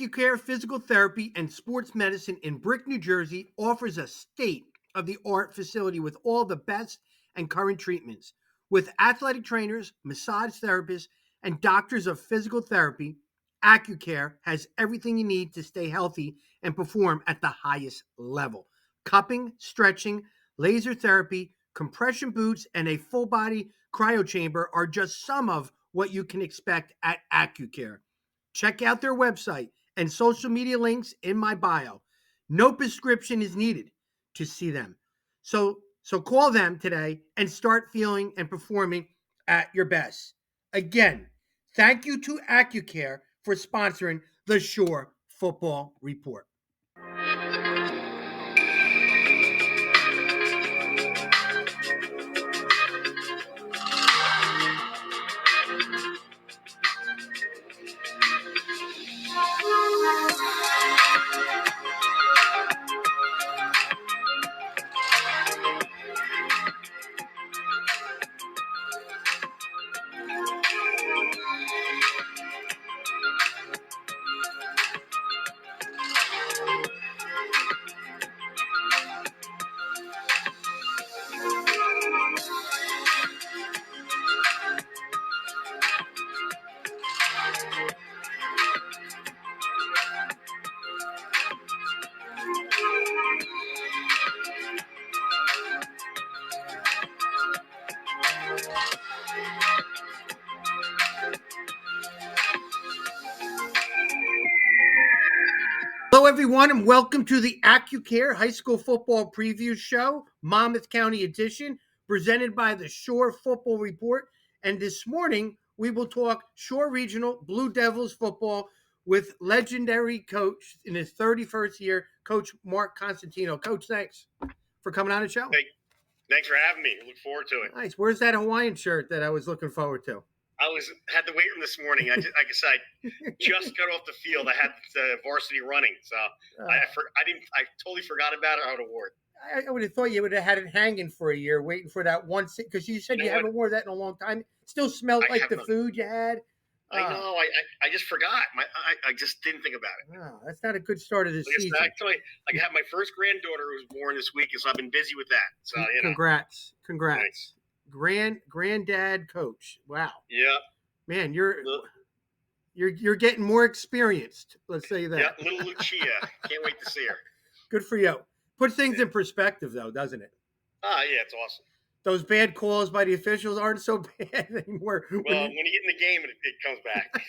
Accucare Physical Therapy and Sports Medicine in Brick, New Jersey offers a state-of-the-art facility with all the best and current treatments. With athletic trainers, massage therapists, and doctors of physical therapy, Accucare has everything you need to stay healthy and perform at the highest level. Cupping, stretching, laser therapy, compression boots, and a full-body cryo chamber are just some of what you can expect at Accucare. Check out their website and social media links in my bio. No prescription is needed to see them. So call them today and start feeling and performing at your best. Again, thank you to Accucare for sponsoring the Shore Football Report. Hello, everyone, and welcome to the Accucare High School Football Preview Show, Monmouth County Edition, presented by the Shore Football Report. And this morning, we will talk Shore Regional Blue Devils football with legendary coach in his 31st year, Coach Mark Costantino. Coach, thanks for coming on the show. Thanks for having me. Look forward to it. Nice. Where's that Hawaiian shirt that I was looking forward to? I had the weight room this morning. I just got off the field. I had the varsity running, so I totally forgot about it. I would have worn it. I would have thought you would have had it hanging for a year, waiting for that one, because you said you haven't worn that in a long time. It still smelled like the food you had. I know. I just forgot. I just didn't think about it. Oh, that's not a good start of the season. Actually, I have my first granddaughter who was born this week, so I've been busy with that. So Congrats. Thanks. Granddad coach. Wow. Yeah. Man, you're getting more experienced. Let's say that. Yeah, little Lucia. Can't wait to see her. Good for you. Put things in perspective, though, doesn't it? Yeah, it's awesome. Those bad calls by the officials aren't so bad anymore. Well, when you get in the game, it comes back.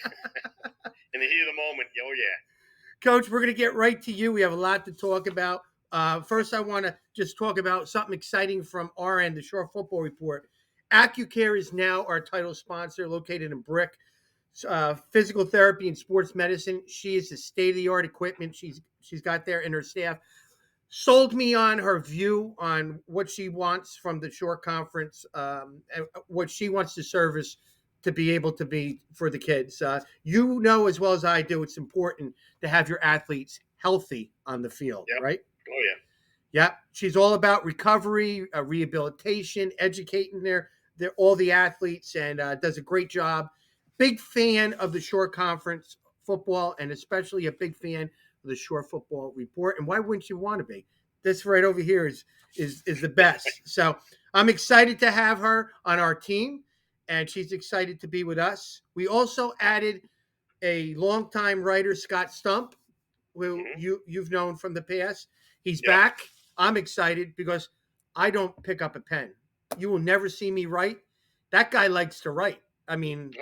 In the heat of the moment, oh yeah. Coach, we're going to get right to you. We have a lot to talk about. First, I want to just talk about something exciting from our end, the Shore Football Report. Accucare is now our title sponsor, located in Brick. Physical therapy and sports medicine. She is the state-of-the-art equipment she's got there, and her staff sold me on her view on what she wants from the Shore Conference, and what she wants to service to be able to be for the kids. You know as well as I do, it's important to have your athletes healthy on the field, right? Oh, yeah. Yeah, she's all about recovery, rehabilitation, educating all the athletes, and does a great job. Big fan of the Shore Conference football, and especially a big fan of the Shore Football Report. And why wouldn't you want to be? This right over here is the best. So I'm excited to have her on our team, and she's excited to be with us. We also added a longtime writer, Scott Stump, who you've known from the past. He's back. I'm excited because I don't pick up a pen. You will never see me write. That guy likes to write. I mean,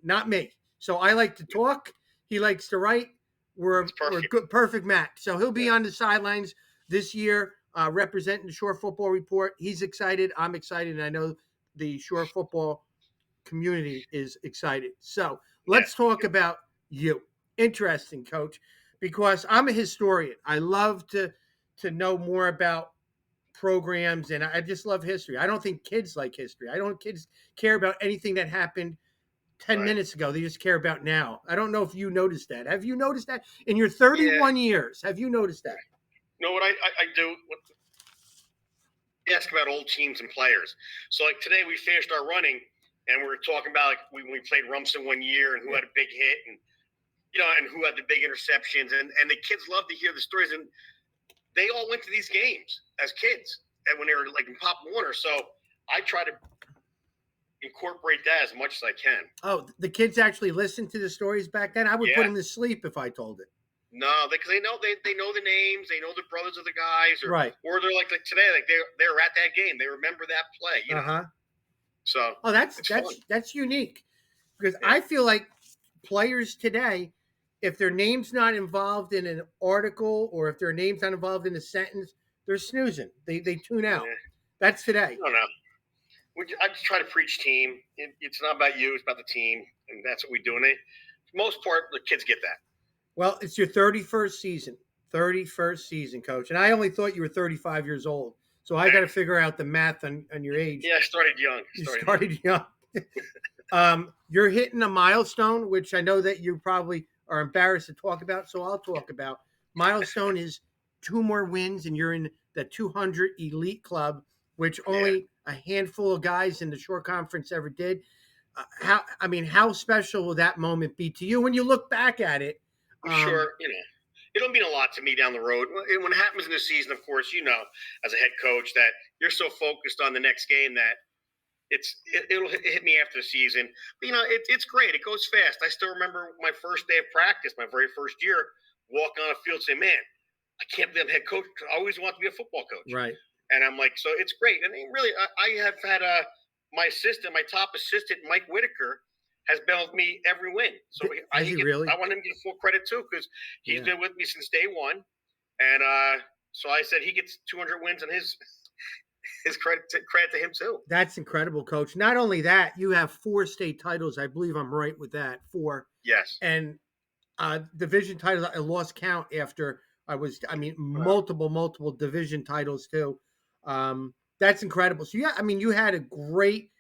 not me. So I like to talk. He likes to write. We're a good, perfect match. So he'll be on the sidelines this year, representing the Shore Football Report. He's excited. I'm excited. And I know the Shore Football community is excited. So let's talk about you. Interesting, Coach, because I'm a historian. I love to know more about programs, and I just love history. I don't think kids like history. Kids care about anything that happened 10 minutes ago. They just care about now. I don't know if you noticed that. Have you noticed that in your 31 years? Have you noticed that? No, what I do, ask about old teams and players. So like today we finished our running, and we were talking about like when we played Rumson one year and who had a big hit, and and who had the big interceptions, and the kids love to hear the stories, and they all went to these games as kids, and when they were like in Pop Warner. So I try to incorporate that as much as I can. Oh, the kids actually listened to the stories back then. I would put Yeah, them to sleep if I told it. no, because they know the names, they know the brothers of the guys, Right. or they're like today, like they're at that game, they remember that play, Uh huh. So Oh, that's it's fun. that's unique because Yeah, I feel like players today, if their name's not involved in an article or if their name's not involved in a sentence, they're snoozing. They tune out. yeah. That's I today. don't know. I just try to preach team. It's not about you; it's about the team, and that's what we do. And for the most part, the kids get that. Well, it's your 31st season. 31st season, coach. And I only thought you were 35 years old. So I got to figure out the math on your age. Yeah, I started young. You started young. You're hitting a milestone, which I know that you probably are embarrassed to talk about. So I'll talk about. Milestone is 2 more wins, and you're in the 200 elite club, which Yeah, only a handful of guys in the short conference ever did. How special will that moment be to you when you look back at it? I'm Um, sure. It'll mean a lot to me down the road. When it happens in the season, of course, as a head coach that you're so focused on the next game that it'll hit me after the season. But, it's great. It goes fast. I still remember my first day of practice, my very first year, walking on a field, saying, "Man, I can't believe I'm head coach. I always want to be a football coach." right. And I'm like, so it's great. And really, I have had my top assistant, Mike Whitaker, has been with me every win. So Has he really? I want him to get full credit too because he's Yeah. been with me since day one. And so I said he gets 200 wins and his credit to him too. That's incredible, coach. Not only that, you have 4 state titles. I believe I'm right with that. 4. Yes. And division titles. I lost count after Wow. multiple division titles too. That's incredible. So yeah, you had a great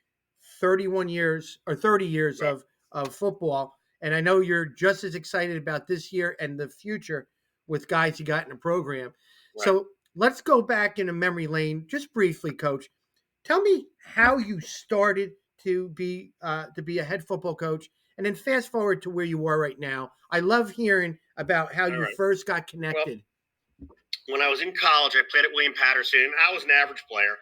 31 years or 30 years Right. of football, and I know you're just as excited about this year and the future with guys you got in the program. Right. So let's go back in a memory lane just briefly, Coach. Tell me how you started to be a head football coach, and then fast forward to where you are right now. I love hearing about how All you right. first got Well, connected. when I was in college, I played at William Patterson, and I was an average player.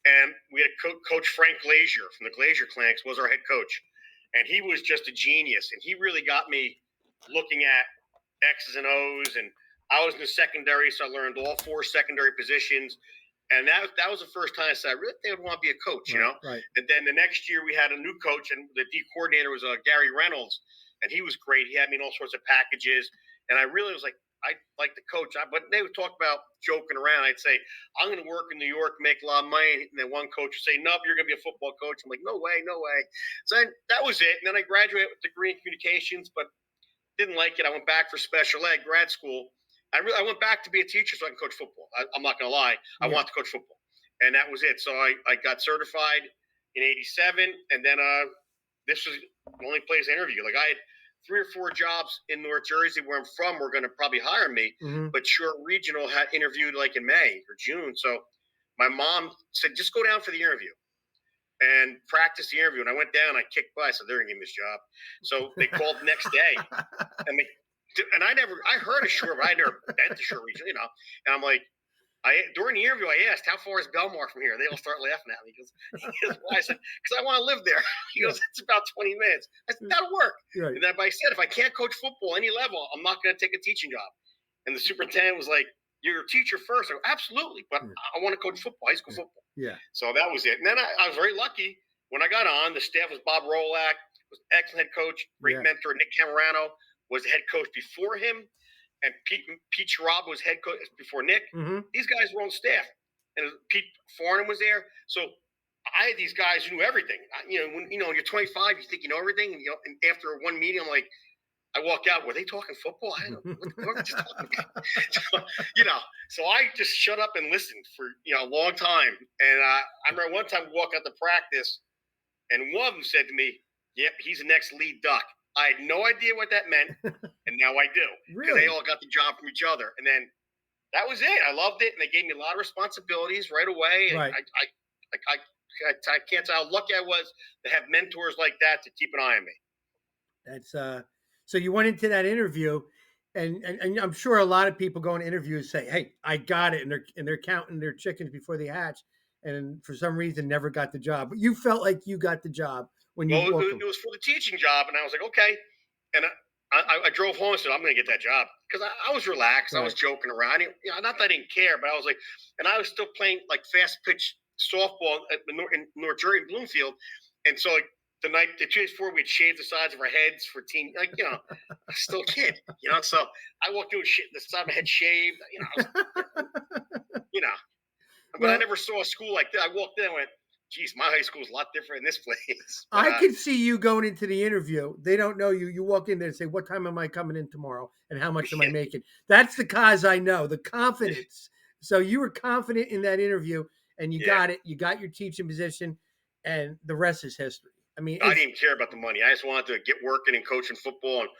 And we had Coach Frank Glazier from the Glazier Clanks was our head coach, and he was just a genius. And he really got me looking at X's and O's. And I was in the secondary, so I learned all 4 secondary positions. And that was the first time I said, I really think I would want to be a coach, Right, right. And then the next year we had a new coach, and the D coordinator was Gary Reynolds, and he was great. He had me in all sorts of packages, and I really was like, I like the coach. But they would talk about joking around. I'd say, I'm going to work in New York, make a lot of money. And then one coach would say, nope, you're going to be a football coach. I'm like, no way, no way. So that was it. And then I graduated with a degree in communications, but didn't like it. I went back for special ed grad school. I went back to be a teacher so I can coach football. I'm not going to lie. I Yeah. want to coach football. And that was it. So I got certified in 87. And then this was the only place I interviewed. Like I had 3 or 4 jobs in North Jersey where I'm from were going to probably hire me. Mm-hmm. But Short Regional had interviewed like in May or June. So my mom said, just go down for the interview and practice the interview. And I went down, I kicked butt. I said, they're going to give me this job. So they called the next day. And I heard of Shore, but I never been to Shore Region, And I'm like, during the interview, I asked, how far is Belmar from here? They all start laughing at me because I said, because I want to live there. He goes, it's about 20 minutes. I said, that'll work. Right. And then I said, if I can't coach football any level, I'm not going to take a teaching job. And the superintendent was like, you're a teacher first. I go, absolutely, but I want to coach football, high school football. Yeah. So that was it. And then I was very lucky when I got on. The staff was Bob Rolak, was excellent head coach, great mentor. Nick Camerano was the head coach before him, and Pete Schraub was head coach before Nick. Mm-hmm. These guys were on staff, and Pete Farnham was there. So I had these guys who knew everything. When you're 25, you think you know everything, and after one meeting, I'm like, I walk out. Were they talking football? I don't know what they're just talking about. So I just shut up and listened for a long time. And I remember one time we walked out to practice, and one of them said to me, "Yep, he's the next lead duck." I had no idea what that meant, and now I do. Because Really? they all got the job from each other. And then that was it. I loved it, and they gave me a lot of responsibilities right away. Right. I can't tell how lucky I was to have mentors like that to keep an eye on me. That's So you went into that interview, and I'm sure a lot of people go in interviews say, "Hey, I got it," and they're counting their chickens before they hatch, and for some reason never got the job. But you felt like you got the job when you Well, walked it them. was for the teaching job, and I was like, okay. And I drove home and said, I'm going to get that job because I was relaxed. I was Right. joking around. Not that I didn't care, but I was like, and I was still playing like fast pitch softball in North Jersey, Bloomfield. And so, like, the 2 days before, we'd shave the sides of our heads for team, like, still a kid, So I walked through with shit, the side of my head shaved, you know, but I Well, never saw a school like that. I walked in and went, geez, my high school is a lot different than this place. But I could see you going into the interview. They don't know you. You walk in there and say, "What time am I coming in tomorrow? And how much am I yeah, making?" That's the cause I know. The confidence. So you were confident in that interview, and you yeah. got it. You got your teaching position, and the rest is history. I mean, I it's didn't care about the money. I just wanted to get working and coaching football. And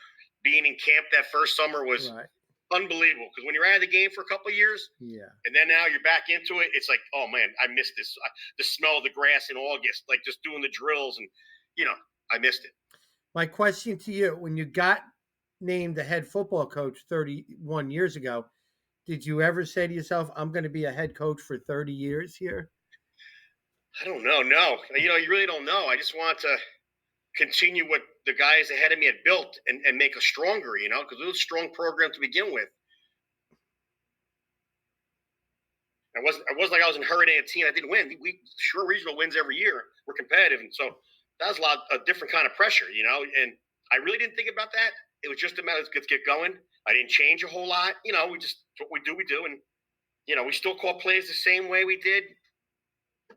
being in camp that first summer was right. unbelievable because when you're out of the game for a couple of years Yeah. and then now you're back into it, it's like, oh man, I missed this. The smell of the grass in August, like just doing the drills and, you know, I missed it. My question to you: when you got named the head football coach 31 years ago, did you ever say to yourself, "I'm going to be a head coach for 30 years here"? I don't know. No, you really don't know. I just want to continue what the guys ahead of me had built and make us stronger, because it was a strong program to begin with. I wasn't like I was inheriting a team that didn't win. We sure regional wins every year. We're competitive, and so that was a different kind of pressure. And I really didn't think about that. It was just a matter of let's get going. I didn't change a whole lot. We just what we do, and we still call plays the same way we did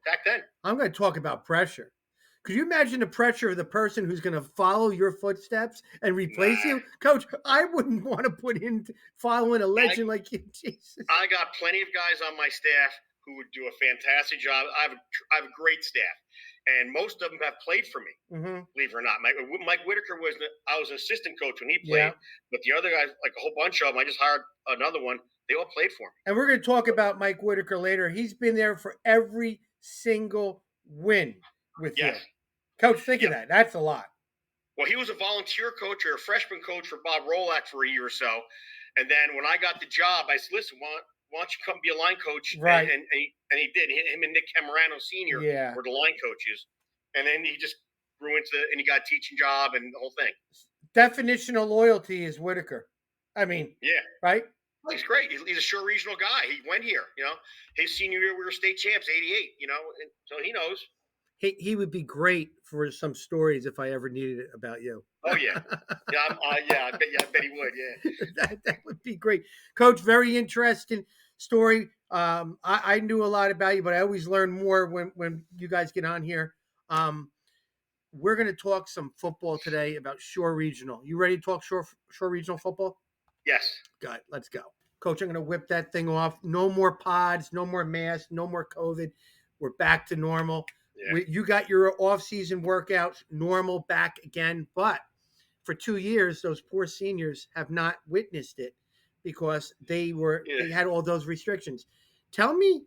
back then. I'm going to talk about pressure. Could you imagine the pressure of the person who's going to follow your footsteps and replace Nah, you? Coach, I wouldn't want to put in following a I legend like you. Jesus. I got plenty of guys on my staff who would do a fantastic job. I have a great staff, and most of them have played for me. Hmm. Believe it or not, Mike Whitaker I was an assistant coach when he played, Yeah. but the other guys, like a whole bunch of them, I just hired another one. They all played for me. And we're going to talk about Mike Whitaker later. He's been there for every single win with Yes, you. Coach, think of yep. that. That's a lot. Well, he was a volunteer coach or a freshman coach for Bob Rolak for a year or so, and then when I got the job, I said, "Listen, why don't you come be a line coach?" And Right. he did. Him and Nick Camerano Senior Yeah. were the line coaches, and then he just grew and he got a teaching job and the whole thing. Definition of loyalty is Whitaker. I mean, Yeah. right? Well, he's great. He's a sure regional guy. He went here. His senior year, we were state champs, '88. And so he knows. He would be great for some stories if I ever needed it about you. Oh yeah, yeah, yeah. I bet he would. Yeah, That would be great, Coach. Very interesting story. I knew a lot about you, but I always learn more when you guys get on here. We're going to talk some football today about Shore Regional. You ready to talk Shore Regional football? yes, Good. Let's go, Coach. I'm going to whip that thing off. No more pods. No more masks. No more COVID. We're back to normal. yeah, You got your off-season workouts normal back again, but for 2 years, those poor seniors have not witnessed it because yeah. they had all those restrictions. Tell me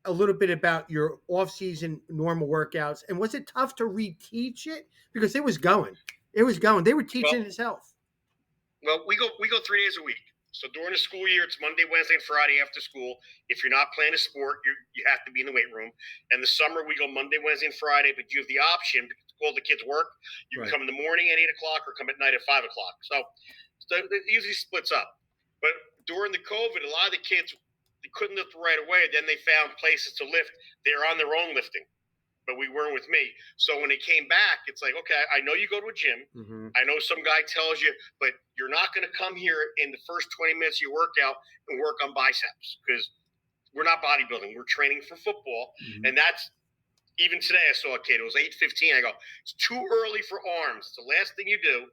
a little bit about your off-season normal workouts, and was it tough to reteach it because it was going, They were teaching Well, itself. well, we go 3 days a week. So during the school year, it's Monday, Wednesday, and Friday after school. If you're not playing a sport, you have to be in the weight room. And the summer, we go Monday, Wednesday, and Friday. But you have the option to call the kids work. You can Right. come in the morning at 8 o'clock or come at night at 5 o'clock. So it usually splits up. But during the COVID, a lot of the kids they couldn't lift right away. Then they found places to lift. They're on their own lifting, but we weren't with me. So when they came back, it's like, okay, I know you go to a gym. Mm-hmm. I know some guy tells you, but you're not going to come here in the first 20 minutes of your workout and work on biceps because we're not bodybuilding. We're training for football. Mm-hmm. And that's even today. I saw a kid. It was 8:15. I go, it's too early for arms. It's the last thing you do.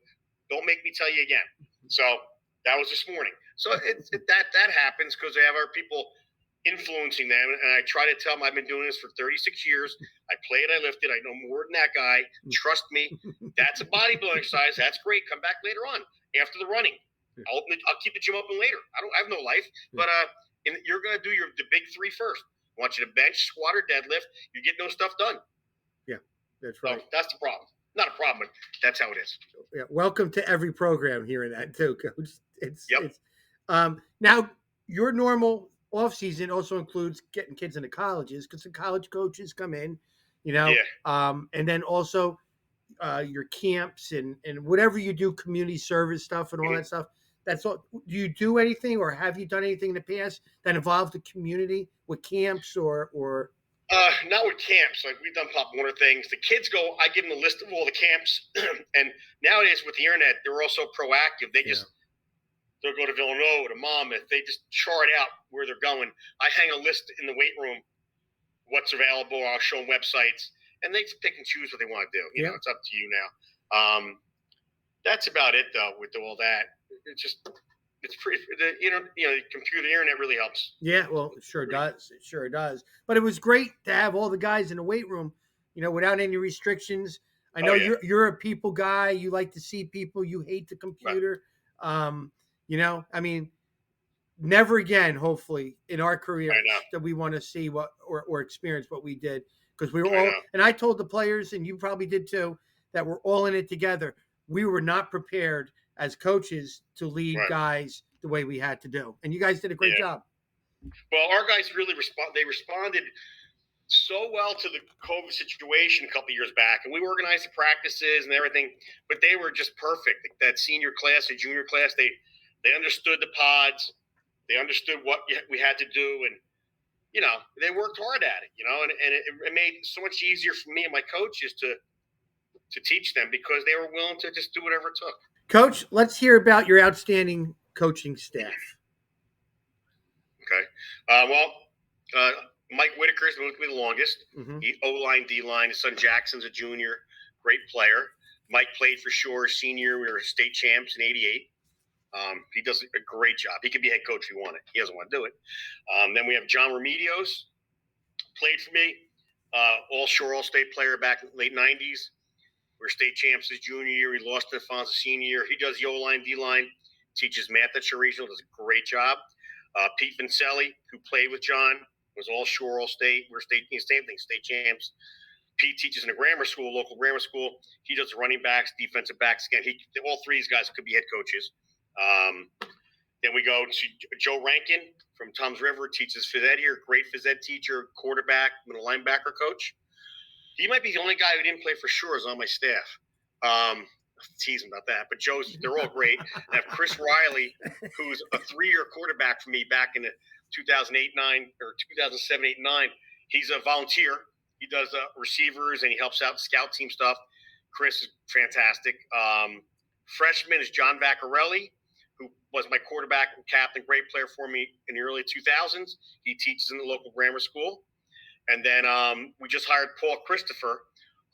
Don't make me tell you again. So that was this morning. So that happens because they have our people influencing them. And I try to tell them I've been doing this for 36 years. I played, I lifted. I know more than that guy. Trust me. That's a bodybuilding exercise. That's great. Come back later on after the running. I'll keep the gym open later. I have no life, but you're gonna do the big three first. I want you to bench, squat, or deadlift. You get no stuff done. Yeah, that's So right. that's the problem. Not a problem, but that's how it is. Yeah, welcome to every program hearing that too, Coach. Yep. It's now your normal off season also includes getting kids into colleges because the college coaches come in, Yeah. and then also your camps and whatever you do, community service stuff and all Mhm. that stuff. That's all. Do you do anything, or have you done anything in the past that involved the community with camps or? Not with camps. Like we've done Pop Warner things. The kids go. I give them a list of all the camps, and nowadays with the internet, they're also proactive. Yeah. They'll go to Villanova, to Monmouth. They just chart out where they're going. I hang a list in the weight room, what's available. I'll show them websites, and they just pick and choose what they want to do. You Yeah. know, it's up to you now. That's about it though. With all that, it's just it's pretty. The computer, the internet really helps. Yeah, well, it sure does. It sure does. But it was great to have all the guys in the weight room, without any restrictions. I Oh know yeah, you're a people guy. You like to see people. You hate the right. computer. I mean, never again, hopefully, in our I know. careers that we want to see what or experience what we did because we were I all. know. And I told the players, and you probably did too, that we're all in it together. We were not prepared as coaches to lead Right. guys the way we had to do, and you guys did a great Yeah. job. Well, our guys really They responded so well to the COVID situation a couple years back, and we organized the practices and everything. But they were just perfect. That senior class, the junior class, they understood the pods. They understood what we had to do, and they worked hard at it. And it made it so much easier for me and my coaches to teach them because they were willing to just do whatever it took. Coach, let's hear about your outstanding coaching staff. Okay. Well, Mike Whitaker's been with me the longest. Mm-hmm. He O-line, D-line. His son Jackson's a junior, great player. Mike played for Shore senior. We were state champs in '88. He does a great job. He could be head coach if he wanted. He doesn't want to do it. Then we have John Remedios, played for me. All Shore All-State player back in the late '90s. We were state champs his junior year. He lost to Fonz senior year. He does the O-line, D-line, teaches math at Shore Regional, does a great job. Pete Vincelli, who played with John, was all Shore, all state. We're same thing, state champs. Pete teaches in a grammar school, local grammar school. He does running backs, defensive backs. Again, all three of these guys could be head coaches. Then we go to Joe Rankin from Toms River, teaches phys ed here, great phys ed teacher, quarterback, middle linebacker coach. He might be the only guy who didn't play for Shore is on my staff. Tease him about that, but they're all great. I have Chris Riley, who's a 3-year quarterback for me back in the 2008-9 or 2007-8-9. He's a volunteer. He does receivers and he helps out scout team stuff. Chris is fantastic. Freshman is John Vaccarelli, who was my quarterback and captain, great player for me in the early 2000s. He teaches in the local grammar school. And then we just hired Paul Christopher,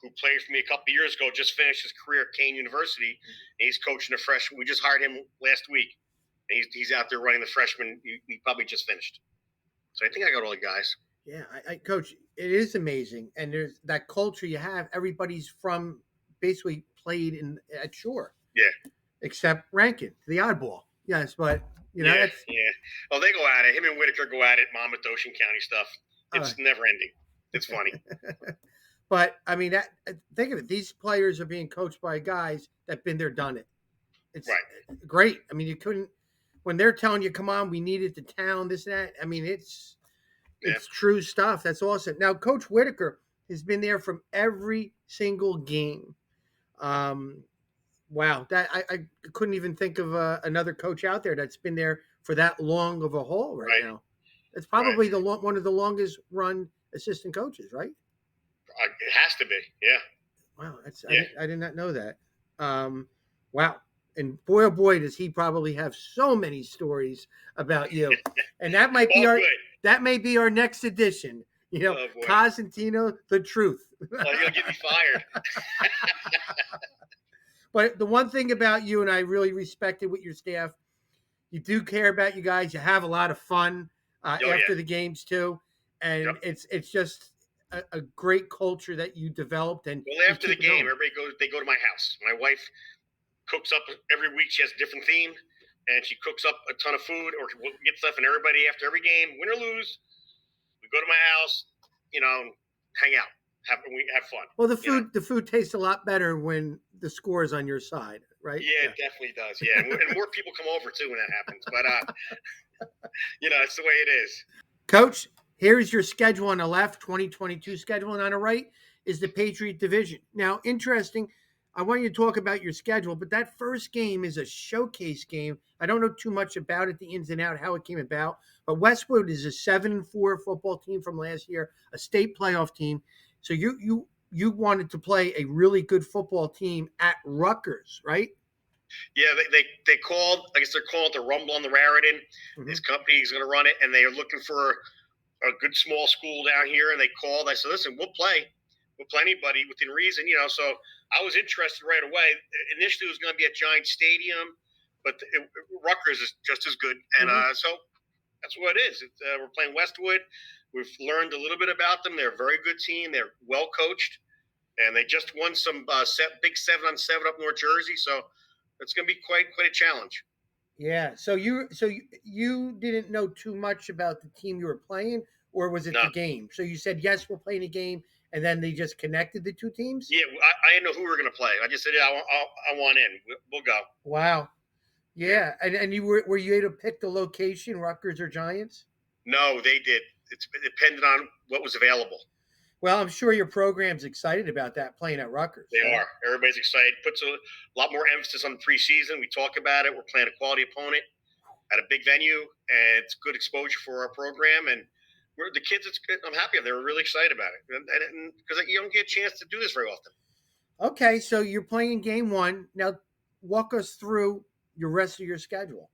who played for me a couple of years ago, just finished his career at Kane University. And he's coaching the freshman. We just hired him last week. And he's out there running the freshman. He probably just finished. So I think I got all the guys. Yeah, Coach, it is amazing. And there's that culture you have. Everybody's from basically played at Shore. Yeah. Except Rankin, the oddball. Yes, but, Yeah. Well, they go at it. Him and Whitaker go at it, Monmouth, Ocean County stuff. It's never ending. It's funny. But I mean, think of it. These players are being coached by guys that've been there, done it. It's right. Great. I mean, you couldn't when they're telling you, "Come on, we need it to town." This and that. I mean, it's true stuff. That's awesome. Now, Coach Whitaker has been there from every single game. Wow, that I couldn't even think of another coach out there that's been there for that long of a haul right now. It's probably one of the longest run assistant coaches, right? It has to be, yeah. Wow, I did not know that. Wow, and boy, oh boy, does he probably have so many stories about you. And that might be our next edition. Costantino, the truth. Oh, you'll get me fired. But the one thing about you, and I really respected with your staff, you do care about you guys. You have a lot of fun after the games too, and it's just a great culture that you developed. And after the game, they go to my house. My wife cooks up every week. She has a different theme, and she cooks up a ton of food, or we'll get stuff. And everybody after every game, win or lose, we go to my house, hang out. we have fun. Well, the You know. food tastes a lot better when the score is on your side, right? Yeah, Yeah. it definitely does. Yeah, and more people come over too when that happens. But it's the way it is. Coach, here's your schedule on the left, 2022 schedule, and on the right is the Patriot Division. Now, interesting. I want you to talk about your schedule, but that first game is a showcase game. I don't know too much about it, the ins and out, how it came about. But Westwood is a 7-4 football team from last year, a state playoff team. So you wanted to play a really good football team at Rutgers, right? Yeah, they called. I guess they're calling it the Rumble on the Raritan. Mm-hmm. This company is going to run it, and they are looking for a good small school down here. And they called. I said, listen, we'll play anybody within reason. So I was interested right away. Initially, it was going to be at Giant Stadium, but Rutgers is just as good, and Mm-hmm. so that's what it is. We're playing Westwood. We've learned a little bit about them. They're a very good team. They're well coached, and they just won some big 7-on-7 up North Jersey. So it's going to be quite a challenge. Yeah. So you didn't know too much about the team you were playing, or was it No, the game? So you said yes, we're playing a game, and then they just connected the two teams. yeah, I didn't know who we were going to play. I just said, yeah, I want in. We'll go. Wow. Yeah. Yeah. And you were you able to pick the location, Rutgers or Giants? No, they did. It depended on what was available. Well, I'm sure your program's excited about that playing at Rutgers, They right? are. Everybody's excited. Puts a lot more emphasis on the preseason. We talk about it. We're playing a quality opponent at a big venue, and it's good exposure for our program. And the kids, I'm happy. They were really excited about it, and because you don't get a chance to do this very often. Okay, so you're playing game one. Now walk us through your rest of your schedule.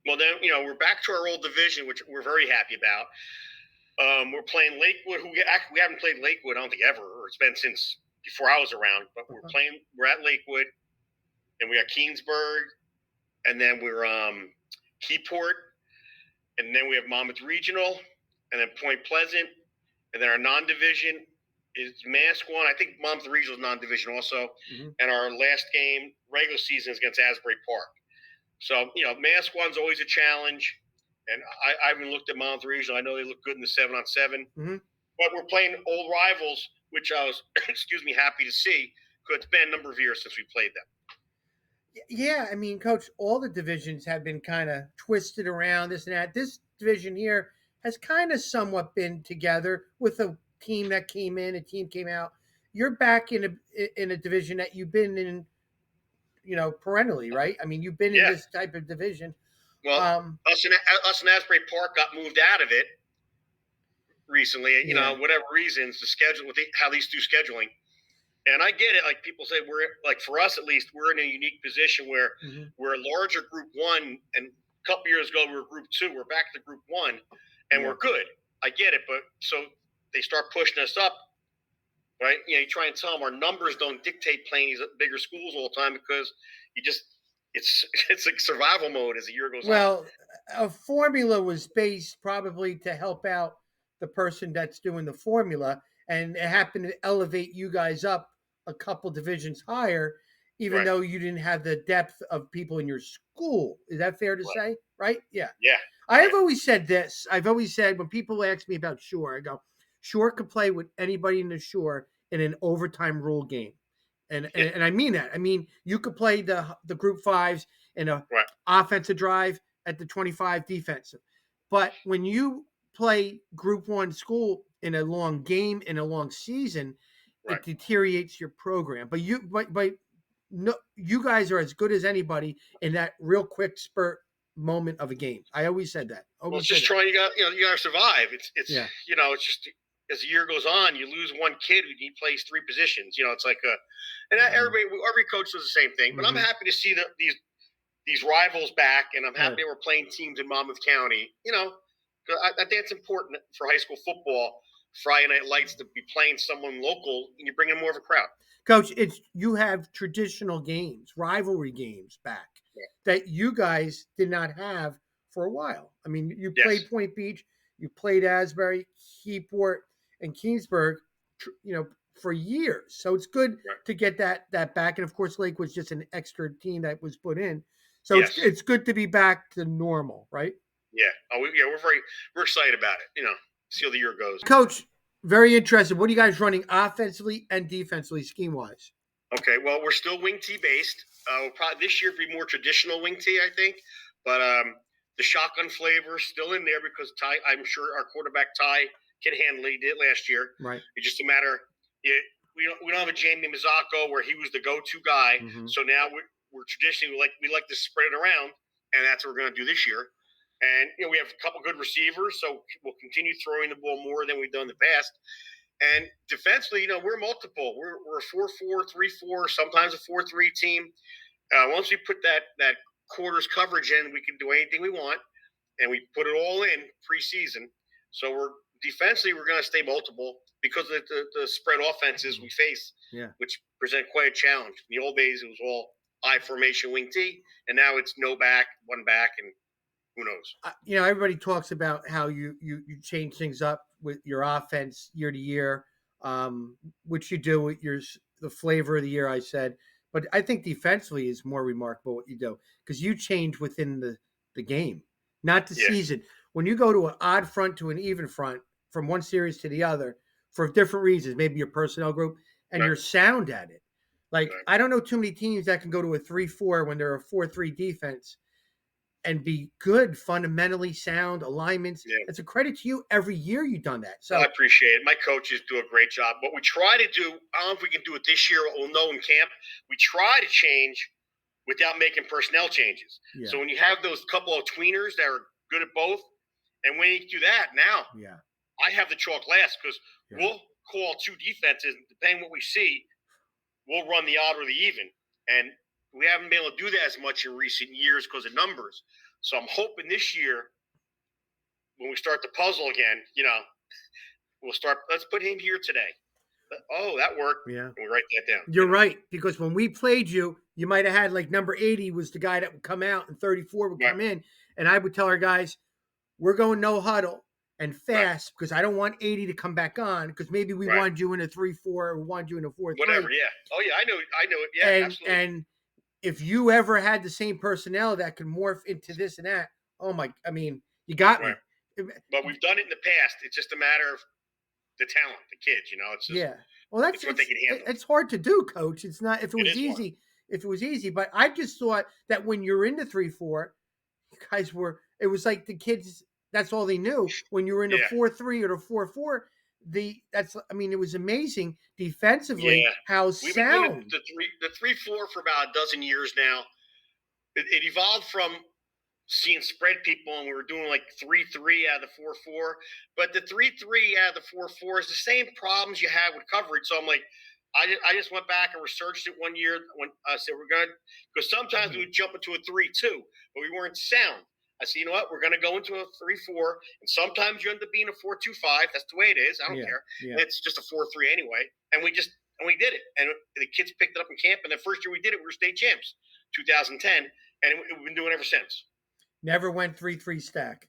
Well, then we're back to our old division, which we're very happy about. We're playing Lakewood, who we haven't played Lakewood, I don't think ever, or it's been since before I was around. But we're at Lakewood, and we got Keensburg, and then we're Keyport, and then we have Monmouth Regional, and then Point Pleasant, and then our non-division is Massaquoi. I think Monmouth Regional is non-division also, and our last game regular season is against Asbury Park. So Massaquoi's always a challenge, and I haven't looked at Monmouth Regional. I know they look good in the 7-on-7, but we're playing old rivals, which I was happy to see because it's been a number of years since we played them. Yeah, I mean, Coach, all the divisions have been kind of twisted around this and that. This division here has kind of somewhat been together with a team that came in, a team came out. You're back in a division that you've been in, perennially, right? I mean, you've been in Yeah. this type of division. Well, us and Asbury Park got moved out of it recently. Whatever reasons, the schedule with how these two scheduling. And I get it. Like people say, we're like for us at least, we're in a unique position where we're a larger Group 1, and a couple years ago we were Group 2. We're back to Group 1, and we're good. I get it, but so they start pushing us up, right? You try and tell them our numbers don't dictate playing these bigger schools all the time because it's like survival mode as the year goes on. Well, a formula was based probably to help out the person that's doing the formula, and it happened to elevate you guys up a couple divisions higher, even though you didn't have the depth of people in your school. Is that fair to say? Right? Yeah. Yeah. I have always said this. I've always said when people ask me about Shore, I go, Shore could play with anybody in the Shore in an overtime rule game. And I mean that. I mean, you could play the group fives in a offensive drive at the 25 defensive. But when you play group one school in a long game, in a long season, it deteriorates your program. But no, you guys are as good as anybody in that real quick spurt moment of a game. I always said that. Well, it's just trying. You got to survive. It's it's just as the year goes on, you lose one kid who plays 3 positions. It's like every coach does the same thing. But I'm happy to see these rivals back, and I'm happy we're playing teams in Monmouth County. I think it's important for high school football. Friday Night Lights to be playing someone local, and you bring in more of a crowd. Coach, you have traditional games, rivalry games back that you guys did not have for a while. I mean, you played Point Beach, you played Asbury, Keyport, and Keensburg, for years. So it's good to get that back. And of course, Lake was just an extra team that was put in. So it's good to be back to normal, right? Yeah. We're excited about it. See how the year goes. Coach, Very interesting. What are you guys running offensively and defensively, scheme wise? Okay, well, we're still wing T based. We'll probably this year be more traditional wing T, I think. But the shotgun flavor is still in there because Ty, I'm sure our quarterback Ty can handle it. He did last year. Right. It's just a matter. We don't have a Jamie Mazzocco where he was the go-to guy. Mm-hmm. So now we're traditionally we like to spread it around, and that's what we're going to do this year. And we have a couple good receivers, so we'll continue throwing the ball more than we've done in the past. And defensively, we're multiple. We're a 4-4, 3-4, sometimes a 4-3 team. Once we put that quarters coverage in, we can do anything we want, and we put it all in preseason. So we're defensively, we're going to stay multiple because of the spread offenses we face, Yeah. which present quite a challenge. In the old days, it was all I formation wing T, and now it's no back, one back, and who knows? Everybody talks about how you change things up with your offense year to year, which you do with the flavor of the year. I said, but I think defensively is more remarkable what you do because you change within the game, not the Yeah, season. When you go to an odd front to an even front from one series to the other for different reasons, maybe your personnel group, and right, you're sound at it. Like right. I don't know too many teams that can go to a 3-4 when they're a 4-3 defense and be good, fundamentally sound alignments. Yeah. It's a credit to you. Every year you've done that. I So appreciate it. My coaches do a great job. What we try to do, I don't know if we can do it this year. We'll know in camp. We try to change without making personnel changes. yeah, So when you have those couple of tweeners that are good at both, and when you do that, now yeah, I have the chalk last because yeah. we'll call two defenses, depending what we see, we'll run the odd or the even. And we haven't been able to do that as much in recent years because of numbers. So I'm hoping this year, when we start the puzzle again, we'll start. Let's put him here today. Oh, that worked. Yeah. And we write that down. You're right. Because when we played you, you might have had like number 80 was the guy that would come out and 34 would Right, come in. And I would tell our guys, we're going no huddle and right, fast because I don't want 80 to come back on because maybe we right. wanted you in a 3-4 or we wanted you in a 4-3. Whatever. Yeah. Oh, yeah. I know it. Yeah, And absolutely. and if you ever had the same personnel that could morph into this and that, oh my, I mean, you got Right. me. But we've done it in the past. It's just a matter of the talent, the kids. It's just Yeah. Well, that's it's what they can handle. it's hard to do, coach. It's not if it It was is hard. easy, but I just thought that when you're in the 3-4, you guys were it was like the kids that's all they knew. When you were in the Yeah. 4-3 or the 4-4, it was amazing defensively Yeah. how We've been doing sound. the 3-4 for about a dozen years now. It evolved from seeing spread people, and we were doing like 3-3 out of the 4-4. But the 3-3 out of the 4-4 is the same problems you have with coverage. So I'm like, I just went back and researched it one year when I said we're going to, because sometimes we would jump into a 3-2, but we weren't sound. I said, you know what, we're going to go into a 3-4, and sometimes you end up being a 4-2-5. That's the way it is. I don't Yeah. care. Yeah. And it's just a 4-3 anyway. And we did it. And the kids picked it up in camp. And the first year we did it, we were state champs, 2010. And we've been doing it ever since. Never went 3-3 stack.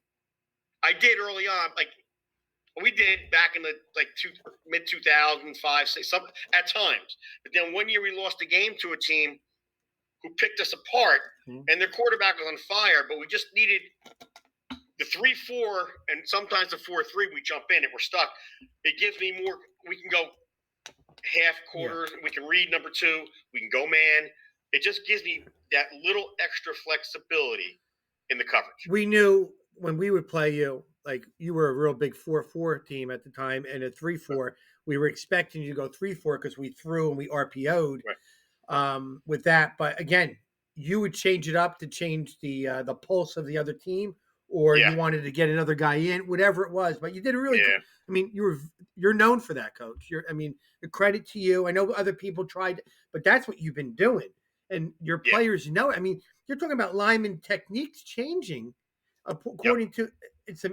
I did early on, like we did back in the mid 2005, say some at times. But then one year we lost a game to a team who picked us apart, and their quarterback was on fire. But we just needed the 3-4, and sometimes the 4-3. We jump in, and we're stuck. It gives me more. We can go half quarters. Yeah. We can read number two. We can go man. It just gives me that little extra flexibility in the coverage. We knew when we would play you, like you were a real big 4-4 team at the time, and a 3-4. We were expecting you to go 3-4 because we threw and we RPO'd with that. But again, you would change it up to change the pulse of the other team, or you wanted to get another guy in, whatever it was. But you did a really good. I mean, you're known for that, coach. The credit to you. I know other people tried, but that's what you've been doing, and your players know. I mean, you're talking about lineman techniques changing according to it's.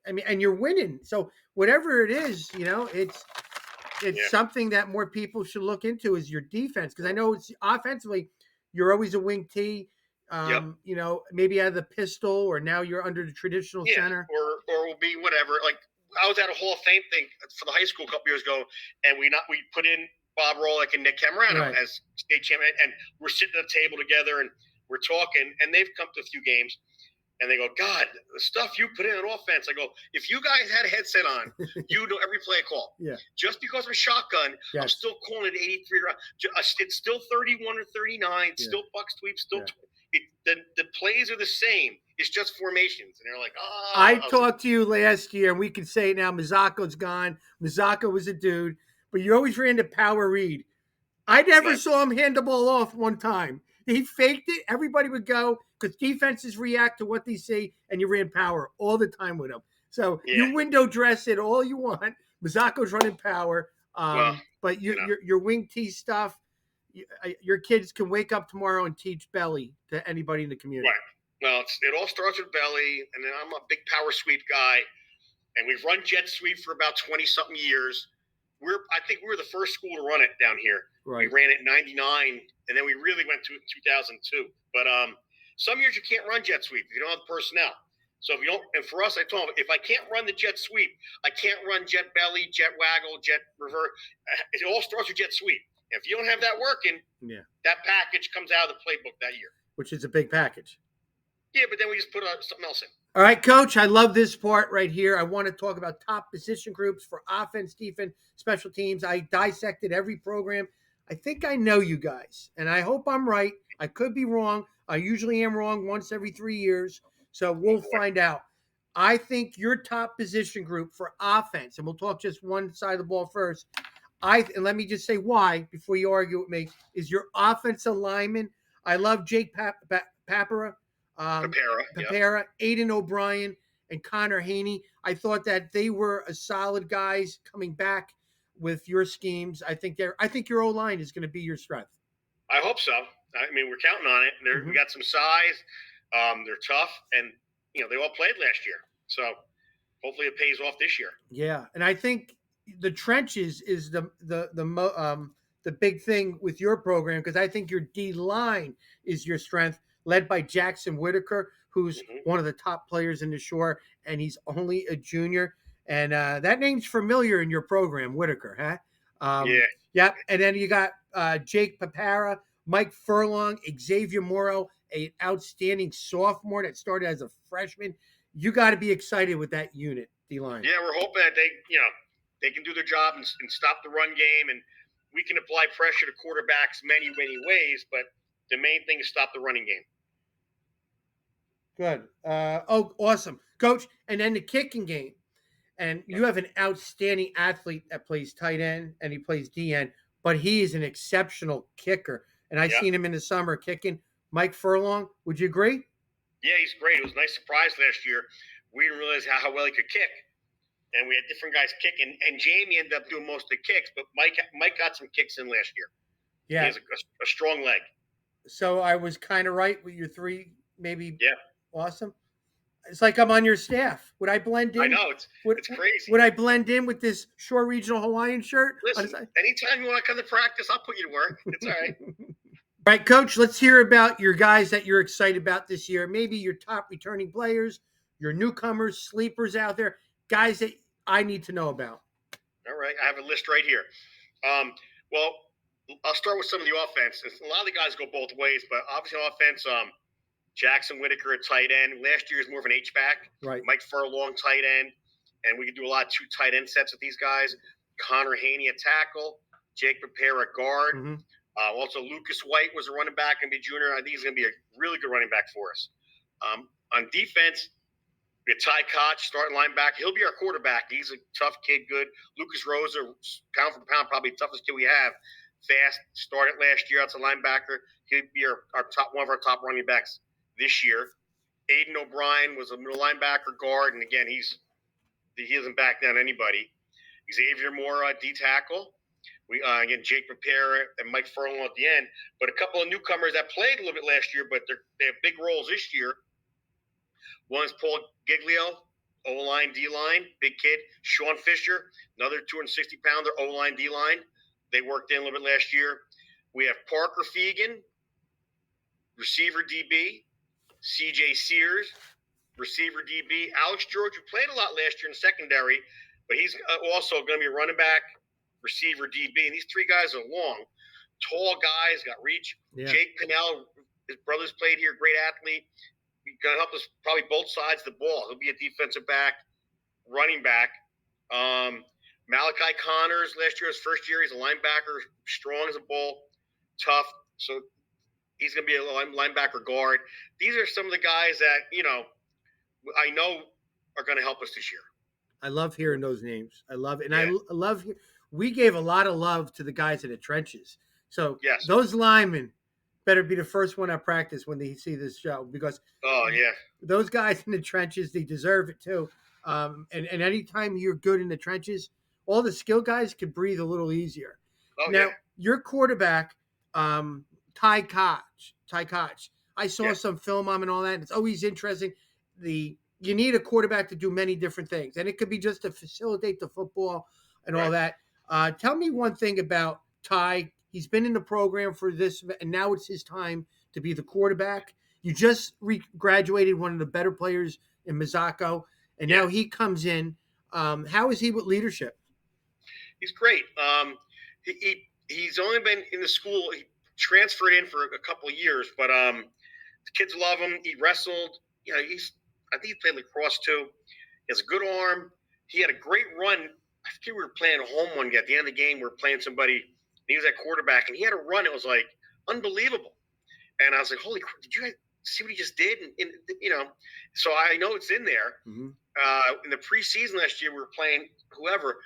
And you're winning. So whatever it is, it's something that more people should look into is your defense because I know it's offensively. You're always a wing T. Maybe out of the pistol, or now you're under the traditional center, or will be whatever. Like I was at a Hall of Fame thing for the high school a couple years ago, and we put in Bob Rolick and Nick Camerano as state champion, and we're sitting at a table together and we're talking, and they've come to a few games, And they go, God, the stuff you put in on offense. I go, if you guys had a headset on, you know every play call. Yeah. Just because of a shotgun, Yes. I'm still calling it 83 rounds. It's still 31 or 39. It's still buck sweep. Still, the plays are the same. It's just formations. And they're like, I talked to you last year, and we can say now Mazzaco's gone. Mazzacco was a dude, but you always ran the power read. I never saw him hand the ball off one time. He faked it. Everybody would go because defenses react to what they see, and you ran power all the time with him. So you window dress it all you want. Mazzacco's running power, but your wing tee stuff, your kids can wake up tomorrow and teach belly to anybody in the community. Right. Well, it all starts with belly, and then I'm a big power sweep guy, and we've run jet sweep for about 20-something years. I think we were the first school to run it down here. Right. We ran it in 99, and then we really went to it in 2002. But some years you can't run jet sweep if you don't have the personnel. So if you don't, and for us, I told them, if I can't run the jet sweep, I can't run jet belly, jet waggle, jet revert. It all starts with jet sweep. If you don't have that working, that package comes out of the playbook that year. Which is a big package. Yeah, but then we just put something else in. All right, Coach, I love this part right here. I want to talk about top position groups for offense, defense, special teams. I dissected every program. I think I know you guys, and I hope I'm right. I could be wrong. I usually am wrong once every 3 years, so we'll find out. I think your top position group for offense, and we'll talk just one side of the ball first. And let me just say why before you argue with me, is your offensive lineman. I love Jake Papera. Papera, Aiden O'Brien, and Connor Haney. I thought that they were a solid guys coming back with your schemes. I think your O-line is going to be your strength. I hope so. I mean, we're counting on it. We got some size. They're tough, and they all played last year. So hopefully it pays off this year. Yeah, and I think the trenches is the big thing with your program because I think your D line is your strength, led by Jackson Whitaker, who's one of the top players in the Shore, and he's only a junior. And that name's familiar in your program, Whitaker, huh? Yep. And then you got Jake Papara, Mike Furlong, Xavier Morrow, an outstanding sophomore that started as a freshman. You got to be excited with that unit, D-line. Yeah, we're hoping that they can do their job and stop the run game, and we can apply pressure to quarterbacks many ways. But the main thing is stop the running game. Good. Awesome, Coach. And then the kicking game. And you have an outstanding athlete that plays tight end and he plays DN, but he is an exceptional kicker. And I seen him in the summer kicking. Mike Furlong, would you agree? Yeah, he's great. It was a nice surprise last year. We didn't realize how well he could kick. And we had different guys kicking. And Jamie ended up doing most of the kicks, but Mike got some kicks in last year. Yeah. He has a strong leg. So I was kind of right with your three, maybe. Yeah. Awesome. It's like I'm on your staff. Would I blend in? I know. It's crazy. Would I blend in with this Shore Regional Hawaiian shirt? Listen, anytime you want to come to practice, I'll put you to work. It's all right. All right, Coach, let's hear about your guys that you're excited about this year. Maybe your top returning players, your newcomers, sleepers out there, guys that I need to know about. All right. I have a list right here. Well, I'll start with some of the offense. A lot of the guys go both ways, but obviously on offense, Jackson Whitaker at tight end. Last year is more of an H-back. Right. Mike Furlong tight end. And we can do a lot of 2 tight end sets with these guys. Connor Haney at tackle. Jake Papera at guard. Mm-hmm. Also, Lucas White was a running back and be junior. I think he's going to be a really good running back for us. On defense, we have Ty Koch, starting linebacker. He'll be our quarterback. He's a tough kid, good. Lucas Rosa, pound for pound, probably the toughest kid we have. Fast, started last year. That's a linebacker. He'll be one of our top running backs this year. Aiden O'Brien was a middle linebacker guard, and again, he doesn't back down anybody. Xavier Mora, D tackle. We again Jake Papera and Mike Furlong at the end, but a couple of newcomers that played a little bit last year, but they have big roles this year. One is Paul Giglio, O-line, D-line, big kid. Sean Fisher, another 260-pounder, O-line, D-line. They worked in a little bit last year. We have Parker Fegan, receiver DB. CJ Sears, receiver DB. Alex George, who played a lot last year in secondary, but he's also going to be a running back, receiver DB. And these 3 guys are long, tall guys, got reach. Yeah. Jake Pinnell, his brother's played here, great athlete. He's going to help us probably both sides of the ball. He'll be a defensive back, running back. Malachi Connors last year, his first year, he's a linebacker, strong as a bull, tough. So he's going to be a linebacker guard. These are some of the guys that I know are going to help us this year. I love hearing those names. I love it. And Yeah. I love, we gave a lot of love to the guys in the trenches. So Yes. those linemen better be the first one at practice when they see this show, because Oh yeah. those guys in the trenches, they deserve it too. And anytime you're good in the trenches, all the skill guys can breathe a little easier. Oh Now, yeah. your quarterback, um, Ty Koch, I saw Yeah. some film on him and all that. And it's always interesting. You need a quarterback to do many different things, and it could be just to facilitate the football and all Right. that. Tell me one thing about Ty. He's been in the program for this, and now it's his time to be the quarterback. You just graduated one of the better players in Mizako, and Yeah. now he comes in. How is he with leadership? He's great. He's only been in the school. He transferred in for a couple of years, but the kids love him. He wrestled. I think he played lacrosse too. He has a good arm. He had a great run. I think we were playing home one day. At the end of the game, we were playing somebody. And he was at quarterback, and he had a run. It was like unbelievable. And I was like, "Holy crap! Did you guys see what he just did?" So I know it's in there. Mm-hmm. In the preseason last year, we were playing whoever,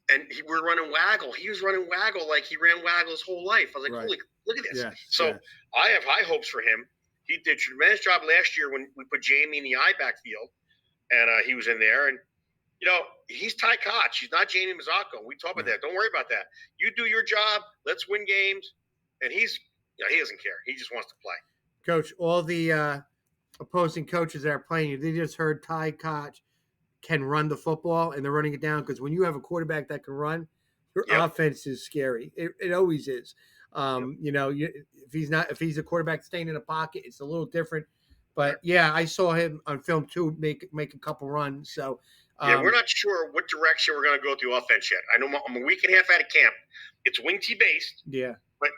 and we were running waggle. He was running waggle like he ran waggle his whole life. I was like, Right. "Holy, look at this!" Yes, So yes. I have high hopes for him. He did a tremendous job last year when we put Jamie in the I backfield, and he was in there. And he's Ty Koch. He's not Jamie Mazzocco. We talk about that. Don't worry about that. You do your job. Let's win games. And he doesn't care. He just wants to play. Coach, all the opposing coaches that are playing you, they just heard Ty Koch can run the football, and they're running it down, because when you have a quarterback that can run, your Yep. offense is scary. It always is. Yep. If he's a quarterback staying in a pocket, it's a little different. But yeah, I saw him on film too make a couple runs. So We're not sure what direction we're going to go with the offense yet. I know I'm a week and a half out of camp. It's wing T based. Yeah. But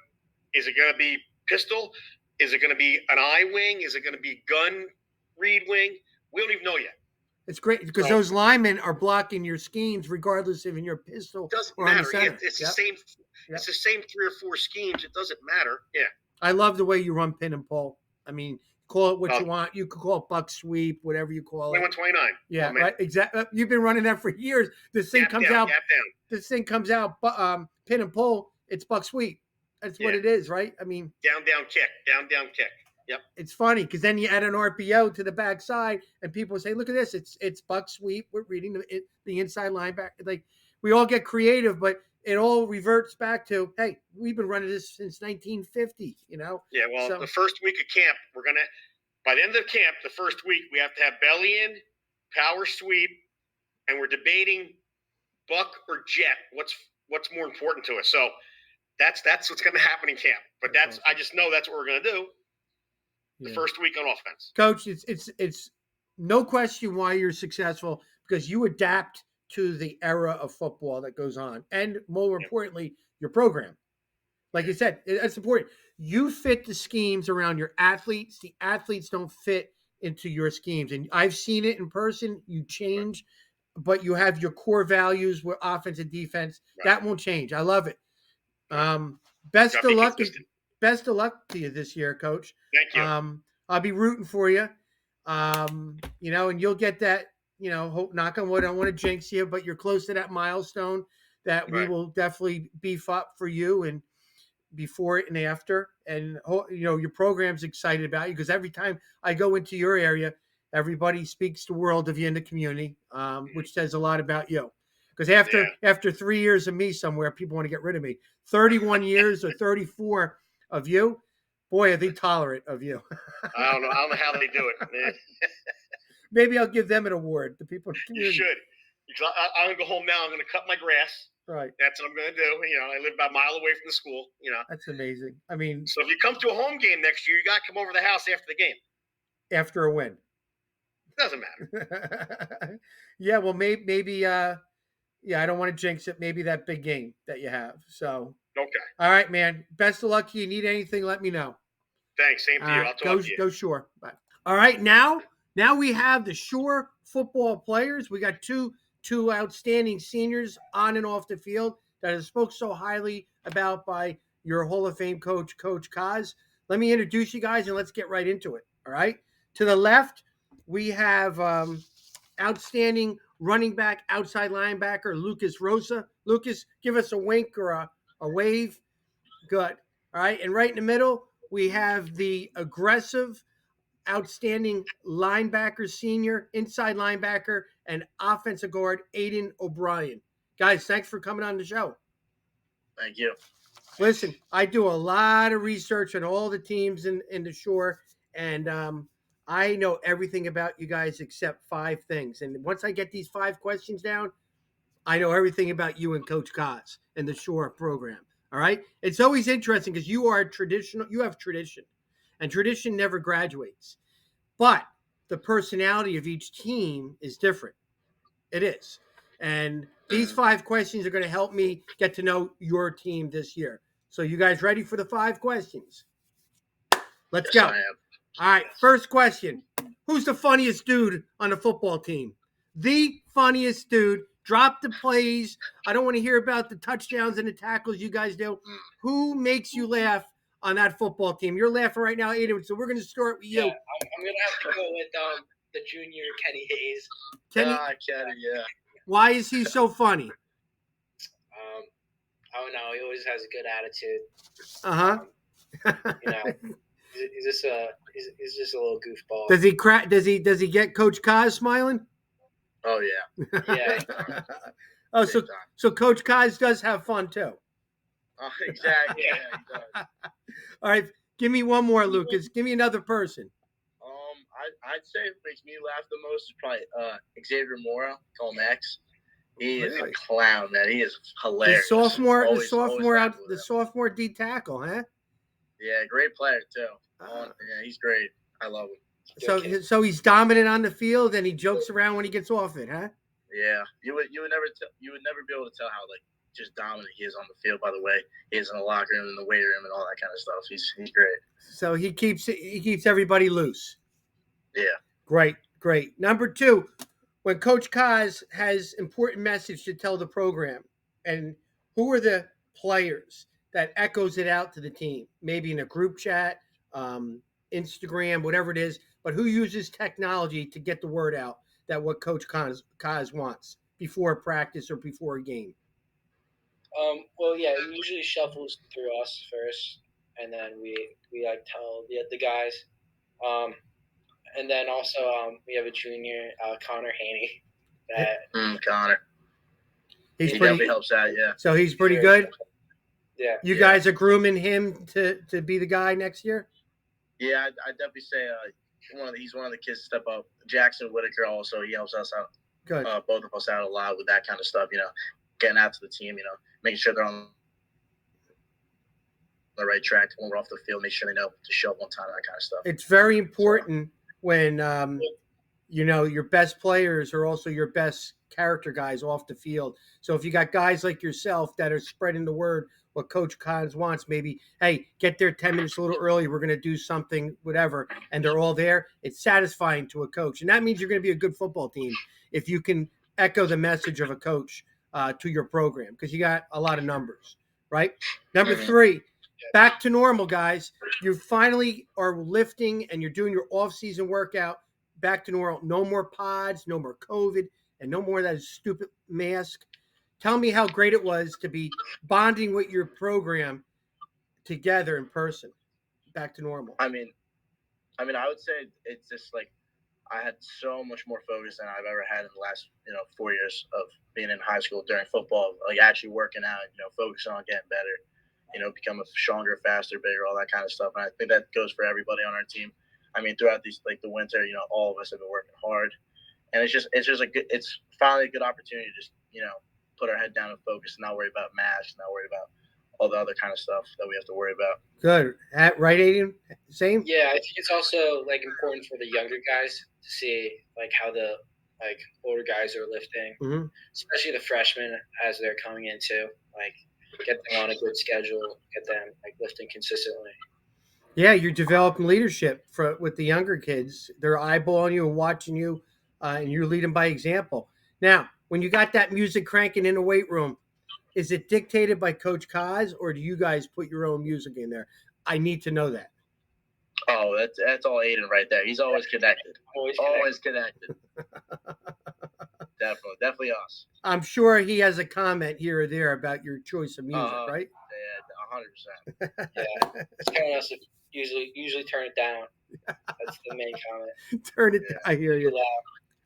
is it going to be pistol? Is it going to be an I wing? Is it going to be gun read wing? We don't even know yet. It's great because those linemen are blocking your schemes regardless if in your pistol doesn't or matter. on the center. It's the same. It's the same 3 or 4 schemes. It doesn't matter. Yeah. I love the way you run pin and pull. I mean, call it what you want. You could call it buck sweep, whatever you call it. 21-29. Yeah, right. Exactly. You've been running that for years. This thing comes out. This thing comes out. Pin and pull. It's buck sweep. That's what it is, right? I mean, down kick. Yep. It's funny because then you add an RPO to the backside, and people say, "Look at this! It's buck sweep." We're reading the inside linebacker. Like, we all get creative, but it all reverts back to, hey, we've been running this since 1950. Yeah. Well, the first week of camp, by the end of camp, the first week, we have to have belly in, power sweep, and we're debating buck or jet. What's more important to us? So that's what's going to happen in camp. But I just know that's what we're going to do. The first week on offense. Coach, it's no question why you're successful, because you adapt to the era of football that goes on, and more importantly, your program. Like you said, that's important. You fit the schemes around your athletes. The athletes don't fit into your schemes, and I've seen it in person. You change, but you have your core values with offense and defense. That won't change. I love it. Best of luck. Consistent. Best of luck to you this year, Coach. Thank you. I'll be rooting for you. And you'll get that, hope, knock on wood, I don't want to jinx you, but you're close to that milestone that we will definitely beef up for you, and before it and after. And, your program's excited about you, because every time I go into your area, everybody speaks the world of you in the community, which says a lot about you. Because after 3 years of me somewhere, people want to get rid of me. 31 years or 34 of you, boy, are they tolerant of you. I don't know how they do it, man. Maybe I'll give them an award. The people in the community. You should. Because I'm going to go home now. I'm going to cut my grass. Right. That's what I'm going to do. I live about a mile away from the school. That's amazing. I mean, so if you come to a home game next year, you got to come over to the house after the game. After a win. It doesn't matter. Yeah, well, maybe I don't want to jinx it. Maybe that big game that you have. So. Okay. All right, man. Best of luck. You need anything, let me know. Thanks. Same to you. I'll talk to you. Go Shore. Bye. All right, now we have the Shore football players. We got two outstanding seniors on and off the field that are spoke so highly about by your Hall of Fame coach, Coach Kaz. Let me introduce you guys and let's get right into it. All right. To the left, we have outstanding running back, outside linebacker, Lucas Rosa. Lucas, give us a wink or a wave. Good. All right. And right in the middle, we have the aggressive, outstanding linebacker, senior, inside linebacker, and offensive guard, Aiden O'Brien. Guys, thanks for coming on the show. Thank you. Listen, I do a lot of research on all the teams in the Shore, and I know everything about you guys except 5 things. And once I get these 5 questions down, I know everything about you and Coach Kaz and the Shore program. All right. It's always interesting because you are traditional, you have tradition, and tradition never graduates. But the personality of each team is different. It is. And these 5 questions are going to help me get to know your team this year. So you guys ready for the 5 questions? Let's Yes, go. I am. All right, first question. Who's the funniest dude on the football team? The funniest dude. Drop the plays. I don't want to hear about the touchdowns and the tackles you guys do. Who makes you laugh on that football team? You're laughing right now, Aiden. So we're going to start with you. Yeah, I'm gonna have to go with the junior Kenny Hayes. Kenny, Kenny, yeah. why is he so funny? I don't know. He always has a good attitude. You know, He's just a little goofball. Does he crack? Does he get Coach Kaz smiling? Oh yeah. Yeah. Oh, so Coach Kaz does have fun too. Oh, exactly. Yeah, he does. All right, give me one more, Lucas. Give me another person. I'd say what makes me laugh the most is probably Xavier Mora, call him X. He is a clown, man. He is hilarious. The sophomore D tackle, huh? Yeah, great player too. Yeah, he's great. I love him. So he's dominant on the field and he jokes around when he gets off it, huh? Yeah, you would never be able to tell how just dominant he is on the field. By the way, he is in the locker room, in the weight room, and all that kind of stuff. He's great. So he keeps everybody loose. Yeah. Great. Number 2, when Coach Kaz has important message to tell the program, and who are the players that echoes it out to the team? Maybe in a group chat, Instagram, whatever it is, but who uses technology to get the word out that what Coach Kaz wants before a practice or before a game? Well, yeah, it usually shuffles through us first, and then we like tell the guys. And then also we have a junior, Connor Haney. Connor. He definitely helps out, yeah. So he's pretty good? Yeah. You guys are grooming him to be the guy next year? Yeah, I'd definitely say he's one of the kids to step up. Jackson Whitaker also, he helps us out. Good. Both of us out a lot with that kind of stuff, getting out to the team, making sure they're on the right track when we're off the field, make sure they know to show up on time, that kind of stuff. It's very important when your best players are also your best character guys off the field. So if you got guys like yourself that are spreading the word what Coach Kaz wants, maybe, hey, get there 10 minutes a little early, we're going to do something, whatever, and they're all there, it's satisfying to a coach. And that means you're going to be a good football team if you can echo the message of a coach to your program, because you got a lot of numbers, right? Number 3, back to normal, guys. You finally are lifting and you're doing your off-season workout. Back to normal. No more pods, no more COVID, and no more of that stupid mask. Tell me how great it was to be bonding with your program together in person. Back to normal. I mean, I would say it's just like I had so much more focus than I've ever had in the last 4 years of being in high school during football, like actually working out, focusing on getting better, become a stronger, faster, bigger, all that kind of stuff. And I think that goes for everybody on our team. I mean, throughout the winter, all of us have been working hard, and it's finally a good opportunity to just, put our head down and focus, and not worry about masks, not worry about all the other kind of stuff that we have to worry about. Good. Right, Aiden? Same? Yeah, I think it's also important for the younger guys to see how the older guys are lifting, especially the freshmen as they're coming into, get them on a good schedule, get them lifting consistently. Yeah, you're developing leadership with the younger kids. They're eyeballing you and watching you, and you're leading by example. Now, when you got that music cranking in the weight room, is it dictated by Coach Kaz, or do you guys put your own music in there? I need to know that. Oh, that's all Aiden right there. He's always connected. Always connected. Definitely us. I'm sure he has a comment here or there about your choice of music, right? Yeah, 100%. Yeah, it's telling us to usually turn it down. That's the main comment. Turn it. Yeah. I hear Too you.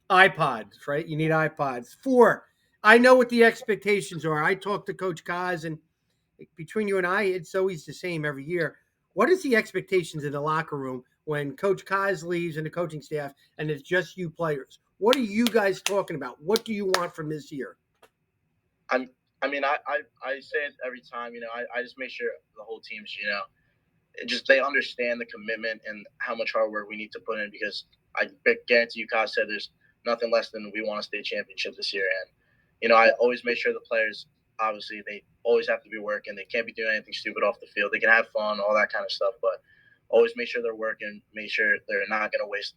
loud. iPods, right? You need iPods. 4. I know what the expectations are. I talked to Coach Kaz, and between you and I, it's always the same every year. What is the expectations in the locker room when Coach Kaz leaves and the coaching staff, and it's just you players? What are you guys talking about? What do you want from this year? I say it every time. I just make sure the whole team's just they understand the commitment and how much hard work we need to put in, because I guarantee you, Kaz said there's nothing less than we want a state championship this year. And I always make sure the players, obviously, they always have to be working. They can't be doing anything stupid off the field. They can have fun, all that kind of stuff, but always make sure they're working. Make sure they're not going to waste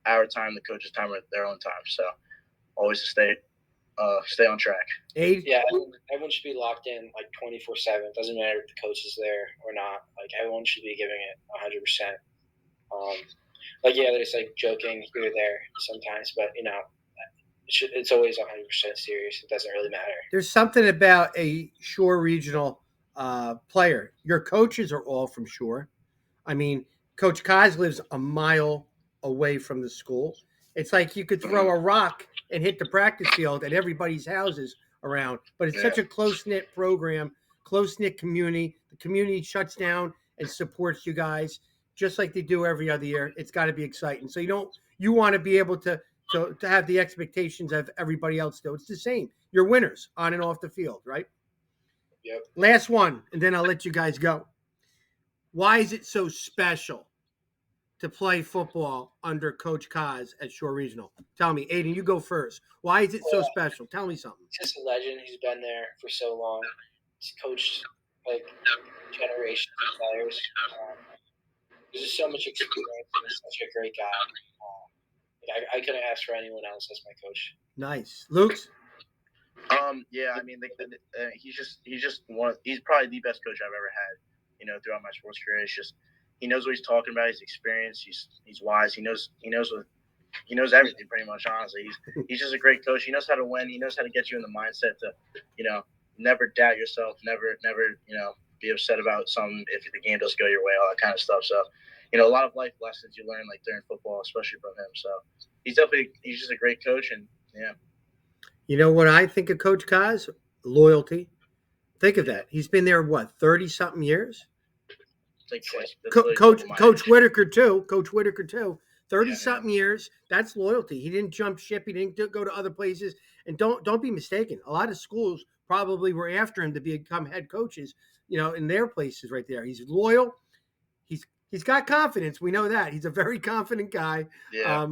our time, the coach's time, or their own time. So always stay on track. Yeah, everyone should be locked in like 24/7. Doesn't matter if the coach is there or not. Like everyone should be giving it 100%. Like yeah, there's like joking here or there sometimes, but it's always 100% serious. It doesn't really matter. There's something about a Shore Regional player. Your coaches are all from Shore. I mean, Coach Kaz lives a mile away from the school. It's like you could throw a rock and hit the practice field at everybody's houses around. But it's such a close knit program, close knit community. The community shuts down and supports you guys just like they do every other year. It's got to be exciting. So you want to be able to have the expectations of everybody else do. It's the same. You're winners on and off the field, right? Yep. Last one, and then I'll let you guys go. Why is it so special to play football under Coach Kaz at Shore Regional? Tell me, Aiden, you go first. Why is it so special? Tell me something. He's just a legend. He's been there for so long. He's coached like generations of players. There's just so much experience. And he's such a great guy. I couldn't ask for anyone else as my coach. Nice, Luke's. Yeah, I mean, he's just he's probably the best coach I've ever had. Throughout my sports career, it's just he knows what he's talking about. He's experienced. He's wise. He knows everything pretty much. Honestly, he's just a great coach. He knows how to win. He knows how to get you in the mindset to never doubt yourself. Never be upset about something if the game doesn't go your way. All that kind of stuff. So a lot of life lessons you learn like during football, especially from him. So he's just a great coach, and yeah. You know what I think of Coach Kaz? Loyalty. Think of that. He's been there, what, 30 something years? Like Coach Whitaker, too. Coach Whitaker, too. 30 something years. That's loyalty. He didn't jump ship. He didn't go to other places. And don't be mistaken. A lot of schools probably were after him to become head coaches, in their places right there. He's loyal. He's got confidence. We know that. He's a very confident guy. Yeah.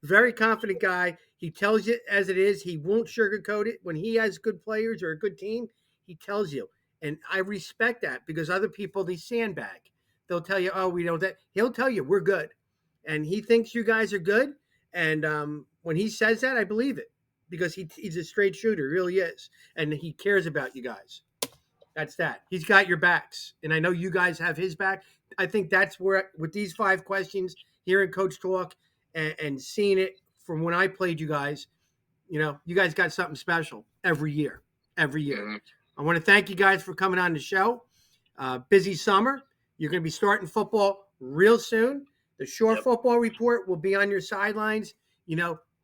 Very confident guy. He tells you as it is. He won't sugarcoat it. When he has good players or a good team, he tells you. And I respect that, because other people, they sandbag. They'll tell you, oh, we know that. He'll tell you, we're good. And he thinks you guys are good. And when he says that, I believe it, because he's a straight shooter. He really is. And he cares about you guys. That's that. He's got your backs. And I know you guys have his back. I think that's where, with these 5 questions, hearing Coach talk and seeing it from when I played you guys, you guys got something special every year. Every year. Mm-hmm. I want to thank you guys for coming on the show. Busy summer. You're going to be starting football real soon. The Shore Football Report will be on your sidelines,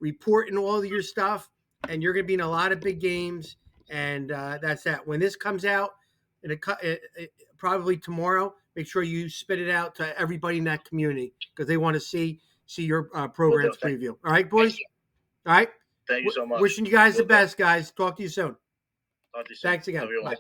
reporting all of your stuff. And you're going to be in a lot of big games. And that's that. When this comes out, probably tomorrow, make sure you spit it out to everybody in that community, because they want to see your program's preview. All right, boys? All right? Thank you so much. Wishing you guys the best, guys. Talk to you soon. Talk to you soon. Thanks again. Bye.